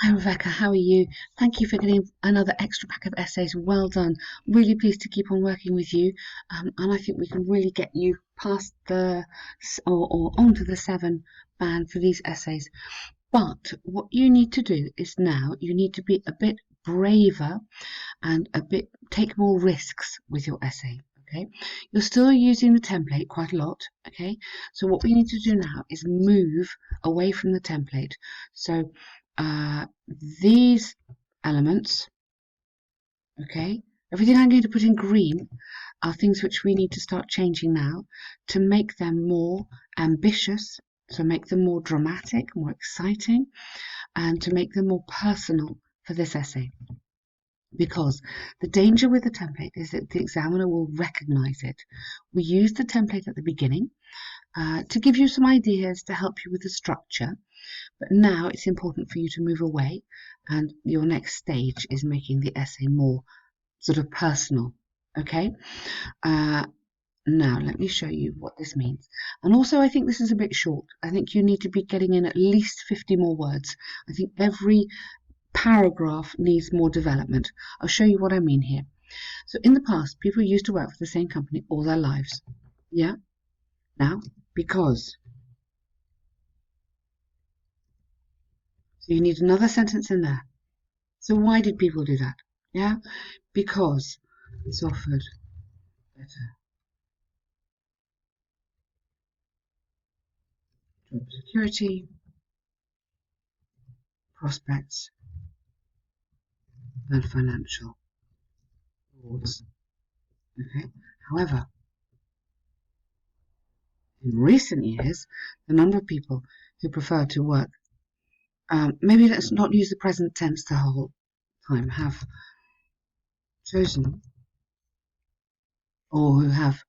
Hi Rebecca, how are you? Thank you for getting another extra pack of essays. Well done. Really pleased to keep on working with you, and I think we can really get you past or onto the 7 band for these essays. But what you need to do is now you need to be a bit braver and a bit take more risks with your essay. Okay, you're still using the template quite a lot. Okay, so what we need to do now is move away from the template. So uh, these elements, okay, everything I'm going to put in green are things which we need to start changing now to make them more ambitious, to make them more dramatic, more exciting, and to make them more personal for this essay. Because the danger with the template is that the examiner will recognize it. We use the template at the beginning to give you some ideas to help you with the structure, but now it's important for you to move away, and your next stage is making the essay more sort of personal. Okay, uh, now let me show you what this means. And also, I think this is a bit short. I think you need to be getting in at least 50 more words. I think every paragraph needs more development. I'll show you what I mean here. So in the past, people used to work for the same company all their lives. Yeah? Now, because. So you need another sentence in there. So why did people do that? Yeah? Because it's offered better job security, prospects, and financial rewards. Okay? However, in recent years, the number of people who prefer to work, maybe let's not use the present tense the whole time, have chosen or who have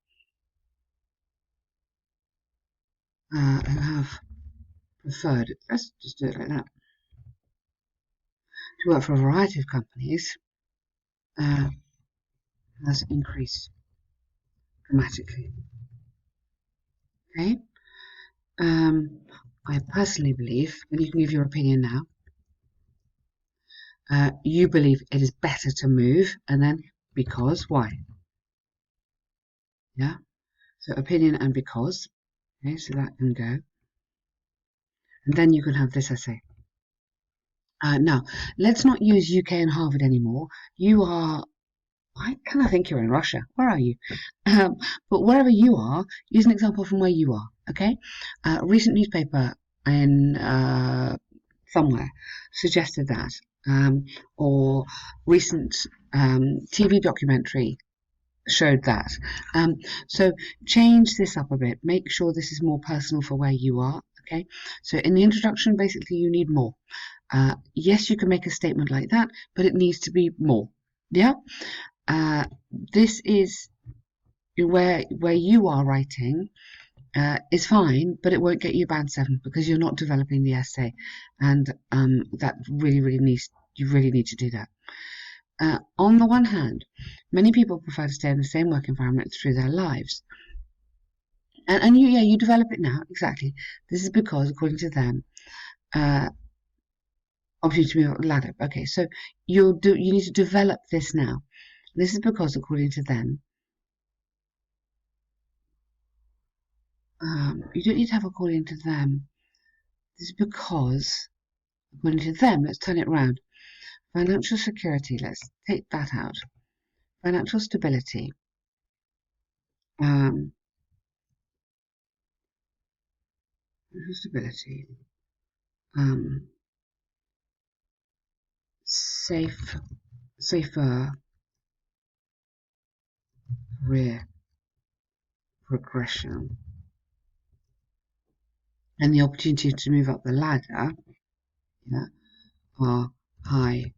preferred, let's just do it like that, to work for a variety of companies uh, has increased dramatically. Okay, I personally believe, and you can give your opinion now, you believe it is better to move, and then because, why? Yeah, so opinion and because. Okay, so that can go. And then you can have this essay. Now, let's not use UK and Harvard anymore. You are, I kind of think you're in Russia. Where are you? Um, but wherever you are, use an example from where you are. Okay. Recent newspaper in somewhere suggested that, or recent TV documentary showed that. Um, so change this up a bit. Make sure this is more personal for where you are. Okay. So in the introduction, basically, you need more. Yes, you can make a statement like that, but it needs to be more. Yeah. Uh, this is where you are writing is fine, but it won't get you band 7 because you're not developing the essay, and that really needs you really need to do that. On the one hand, many people prefer to stay in the same work environment through their lives, and you develop it now exactly. This is because, according to them, uh, opportunity to move up the ladder. Okay, so you need to develop this now. This is because, according to them, you don't need to have according to them. This is because, according to them, let's turn it round. Financial security, let's take that out. Financial stability. Um, Financial stability. Um, safer career progression. And the opportunity to move up the ladder, yeah, are high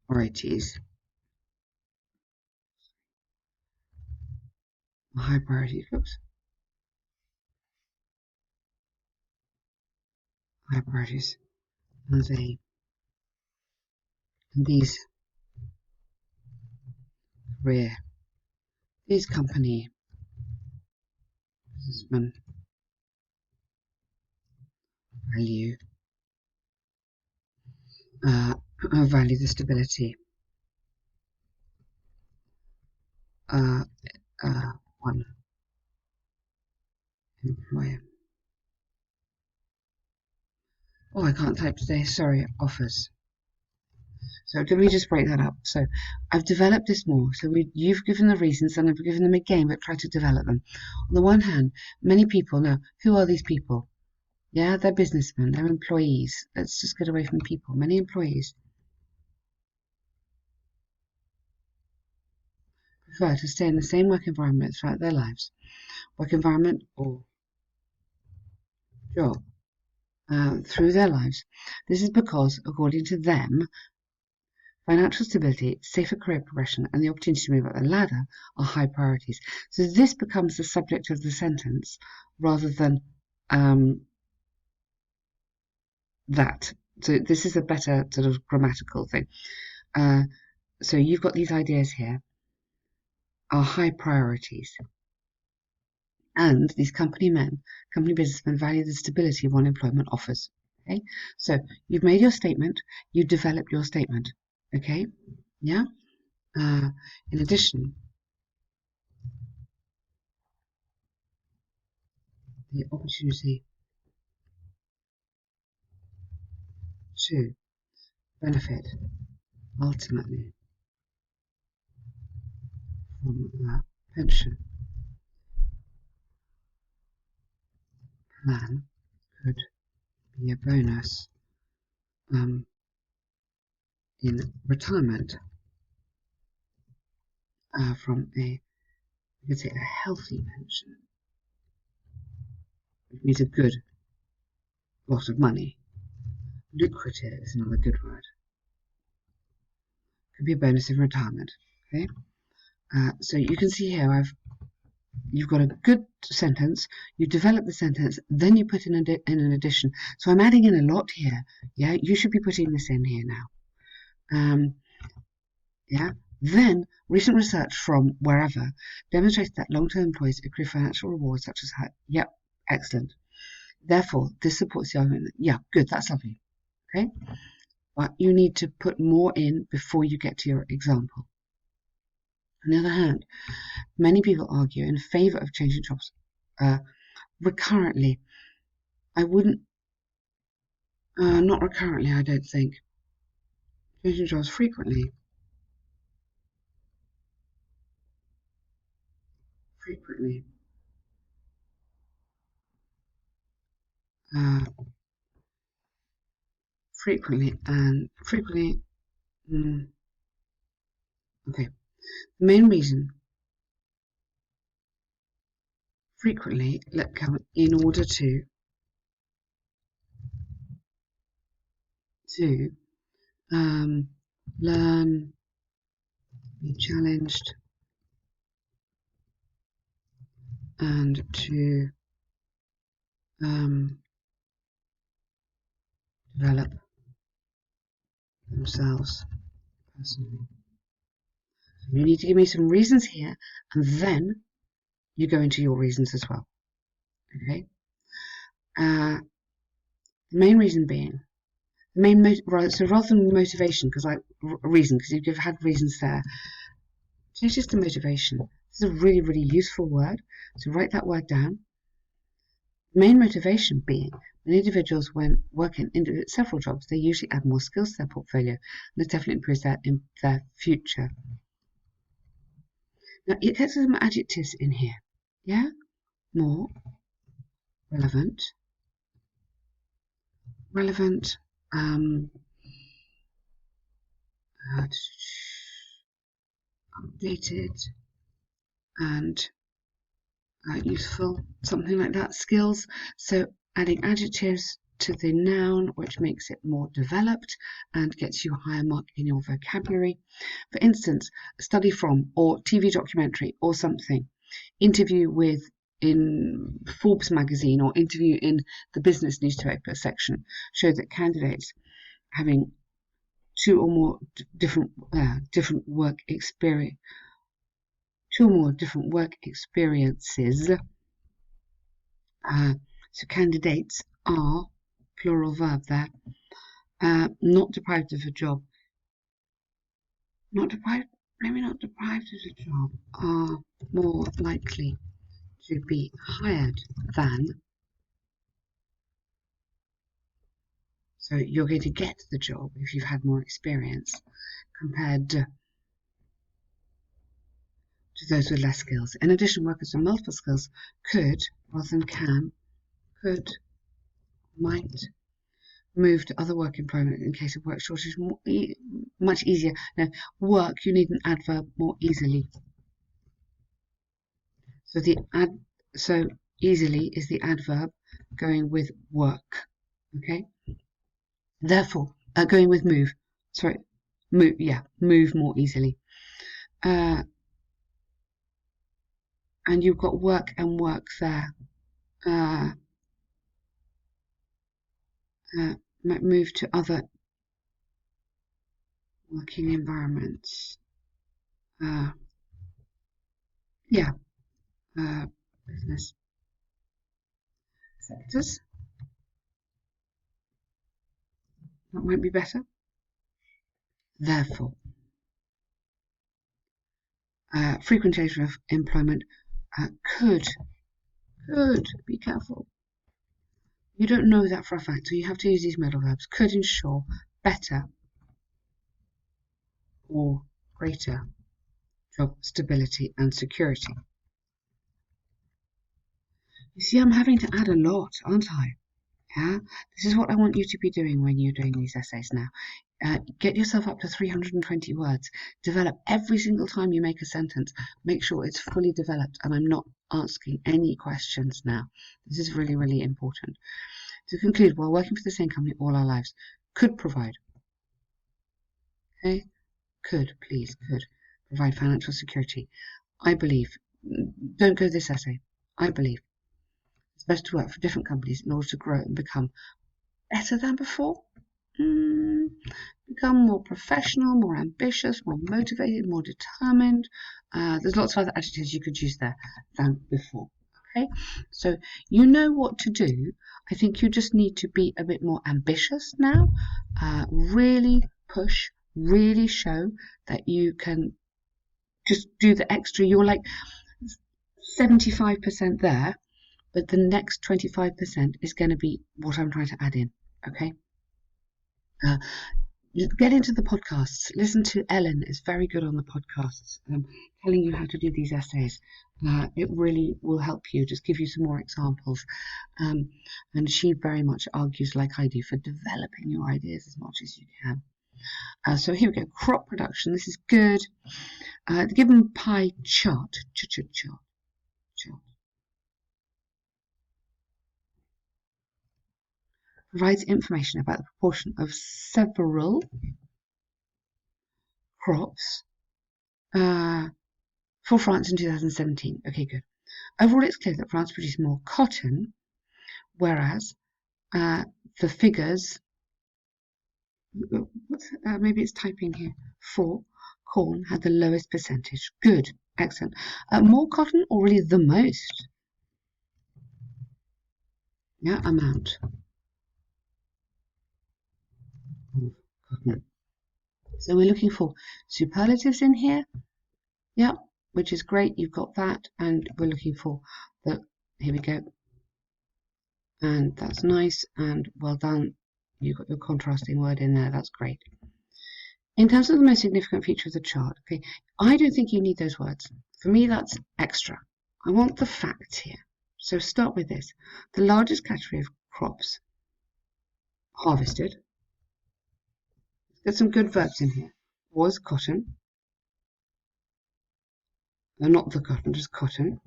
priorities. High priorities, oops. High priorities. And these career, these company businessmen value value the stability. One employer. Oh, I can't type today. Sorry. Offers. So let me just break that up. So I've developed this more. So you've given the reasons, and I've given them again, but try to develop them. On the one hand, many people now. Who are these people? Yeah, they're businessmen. They're employees. Let's just get away from people. Many employees prefer to stay in the same work environment throughout their lives. Work environment or job through their lives. This is because, according to them, financial stability, safer career progression, and the opportunity to move up the ladder are high priorities. So this becomes the subject of the sentence rather than that. So this is a better sort of grammatical thing. So you've got these ideas here are high priorities. And these company businessmen value the stability one employment offers. Okay, so you've made your statement, you developed your statement. Okay, yeah. In addition, the opportunity to benefit ultimately from a pension plan could be a bonus in retirement from you could say a healthy pension, which means a good lot of money. Lucrative is another good word. Could be a bonus in retirement. Okay, so you can see here you've got a good sentence, you develop the sentence, then you put in an addition. So I'm adding in a lot here. Yeah, you should be putting this in here now. Yeah. Then recent research from wherever demonstrates that long-term employees accrue financial rewards such as yep, excellent. Therefore, this supports the argument that yeah, good, that's lovely. Okay, but you need to put more in before you get to your example. On the other hand, many people argue in favour of changing jobs recurrently. I wouldn't, not recurrently, I don't think. Changing jobs frequently. Frequently. Frequently and frequently. Okay. The main reason frequently let come in order to learn, be challenged, and to develop themselves personally. So you need to give me some reasons here, and then you go into your reasons as well. Okay. The main reason being so rather than motivation, because reason, because you've had reasons there, change this to motivation. This is a really, really useful word. So write that word down. Main motivation being when individuals, when working in several jobs, they usually add more skills to their portfolio, and this definitely improves their future. Now it gets some adjectives in here. Yeah, more relevant, updated, and useful, something like that. Skills. So adding adjectives to the noun, which makes it more developed and gets you a higher mark in your vocabulary. For instance, study from, or TV documentary, or something. Interview with in Forbes magazine, or interview in the business newspaper section show that candidates having two or more different work experiences. So candidates are plural verb there. Not deprived of a job. Not deprived, maybe not deprived of a job, are more likely to be hired than. So you're going to get the job if you've had more experience compared to those with less skills. In addition, workers with multiple skills could, rather than can, could, might move to other work employment in case of work shortage much easier. No, work, you need an adverb more easily. So easily is the adverb going with work. Okay. Therefore, going with move. Sorry, move. Yeah, move more easily. And you've got work and work there. Might move to other working environments. Yeah, business sectors. That might be better. Therefore, frequentation of employment could, be careful. You don't know that for a fact, so you have to use these modal verbs. Could ensure better or greater job stability and security. You see, I'm having to add a lot, aren't I? Yeah, this is what I want you to be doing when you're doing these essays now. Get yourself up to 320 words. Develop every single time you make a sentence. Make sure it's fully developed, and I'm not asking any questions now. This is really, really important. To conclude, while working for the same company all our lives, could provide. Okay, could, please, could provide financial security. I believe. Don't go this essay. I believe it's best to work for different companies in order to grow and become better than before. Become more professional, more ambitious, more motivated, more determined. There's lots of other adjectives you could use there than before. Okay, so you know what to do. I think you just need to be a bit more ambitious now. Really push, really show that you can just do the extra. You're like 75% there, but the next 25% is going to be what I'm trying to add in. Okay. Get into the podcasts. Listen to Ellen. It's very good on the podcasts, telling you how to do these essays. It really will help you. Just give you some more examples. And she very much argues, like I do, for developing your ideas as much as you can. So here we go. Crop production. This is good. The given pie chart. Chart. Provides information about the proportion of several crops for France in 2017. Okay, good. Overall, it's clear that France produced more cotton, whereas the figures, maybe it's typing here, for corn had the lowest percentage. Good, excellent. More cotton, or really the most? Yeah, amount of cotton. So we're looking for superlatives in here. Yeah, which is great. You've got that, and we're looking for the. Here we go. And that's nice, and well done. You've got your contrasting word in there. That's great. In terms of the most significant feature of the chart, okay, I don't think you need those words. For me, that's extra. I want the facts here. So start with this. The largest category of crops harvested, get some good verbs in here, was cotton. No, not the cotton, just cotton,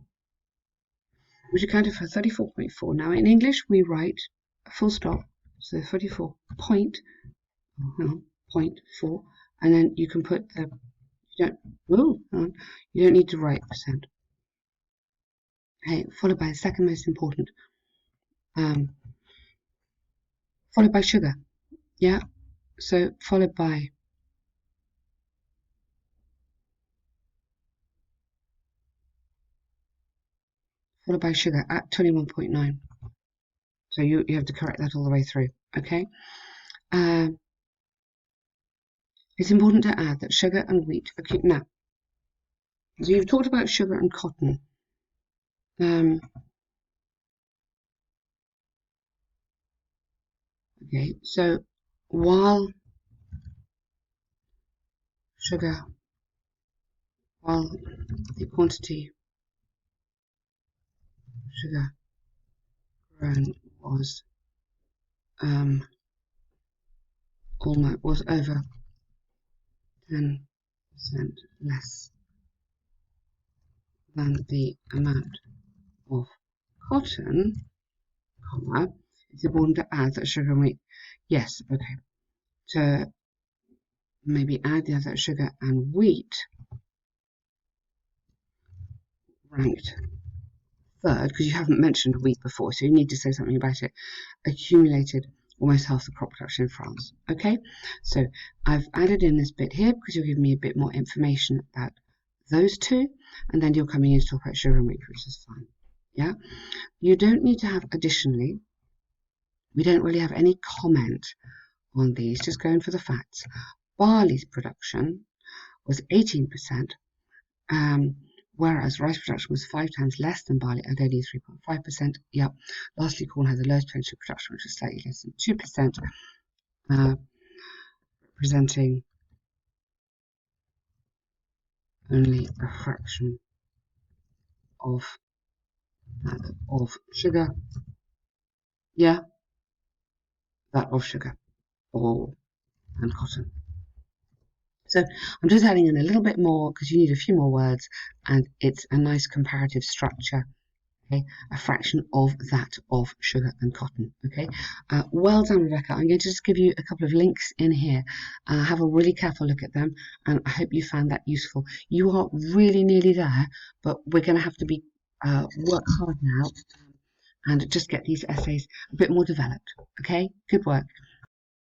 which accounted for 34.4. Now in English, we write a full stop, so 34.4, and then you can put the, you don't need to write percent. Okay, followed by the second most important, followed by sugar. Yeah, so followed by sugar at 21.9. So you have to correct that all the way through, okay? It's important to add that sugar and wheat are now. So you've talked about sugar and cotton. Okay, so while the quantity of sugar grown was over 10% less than the amount of cotton, comma, it's important to add that sugar and wheat. Yes, okay. To maybe add the other sugar and wheat ranked third, because you haven't mentioned wheat before, so you need to say something about it, accumulated almost half the crop production in France. Okay, so I've added in this bit here because you'll give me a bit more information about those two, and then you're coming in to talk about sugar and wheat, which is fine. Yeah, you don't need to have additionally. We don't really have any comment on these, just going for the facts. Barley's production was 18%, whereas rice production was 5 times less than barley at only 3.5%. Yep. Lastly, corn had the lowest percentage of production, which was slightly less than 2%, representing only a fraction of that of sugar. Yeah, that of sugar and cotton. So I'm just adding in a little bit more because you need a few more words, and it's a nice comparative structure. Okay, a fraction of that of sugar and cotton. Okay, well done, Rebecca. I'm going to just give you a couple of links in here. Have a really careful look at them, and I hope you found that useful. You are really nearly there, but we're going to have to work hard now and just get these essays a bit more developed. Okay, good work.